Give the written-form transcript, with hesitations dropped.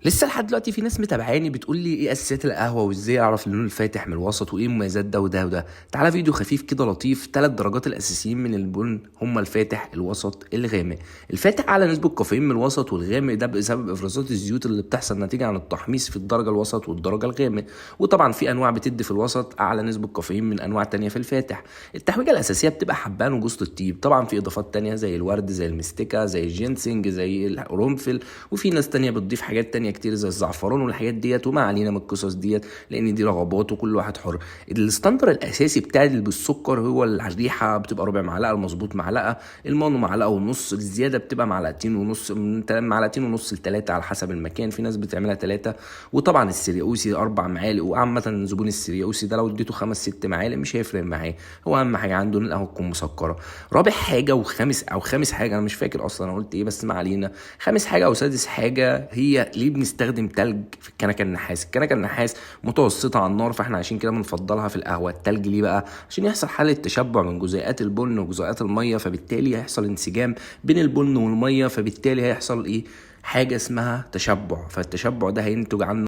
لسه لحد دلوقتي في ناس متابعاني بتقول لي ايه اساسيات القهوه وازاي اعرف اللون الفاتح من الوسط وايه مميزات ده وده وده. تعالى فيديو خفيف كده لطيف، 3 درجات الاساسيين من البن هما الفاتح، الوسط، الغامق. الفاتح اعلى نسبه كافيين من الوسط، والغامق ده بسبب افرازات الزيوت اللي بتحصل نتيجه عن التحميص في الدرجه الوسط والدرجه الغامق. وطبعا في انواع بتدي في الوسط اعلى نسبه كافيين من انواع تانية في الفاتح. التحويجه الاساسيه بتبقى حبان وجوز الطيب، طبعا في اضافات تانية زي الورد، زي المستكه، زي الجينسينج، زي القرنفل. وفي ناس تانية بتضيف حاجات تانية كتير زي الزعفران والحاجات ديت، وما علينا من القصص ديت لان دي رغبات وكل واحد حر. الستاندر الاساسي بتاع اللي بالسكر هو الريحه بتبقى ربع معلقه، المظبوط معلقه، المانو معلقه ونص، الزياده بتبقى معلقتين ونص، من معلقتين ونص ل3 على حسب المكان، في ناس بتعملها 3. وطبعا السرياوسي 4 معالق، وعامه زبون السرياوسي ده لو اديته 5 6 معالق مش هيفرق معاه. هو اهم حاجه عنده ان القهوه تكون مسكره. رابع حاجه خامس حاجه، انا مش فاكر اصلا انا قلت ايه بس ما علينا. خامس حاجه او سادس حاجه، هي ليه بنستخدم تلج في الكنكه النحاس؟ الكنكه النحاس متوسطه على النار، فاحنا عشان كده بنفضلها في القهوه. التلج ليه بقى؟ عشان يحصل حاله تشبع من جزيئات البن وجزيئات الميه، فبالتالي هيحصل انسجام بين البن والميه، فبالتالي هيحصل ايه؟ حاجه اسمها تشبع، فالتشبع ده هينتج عنه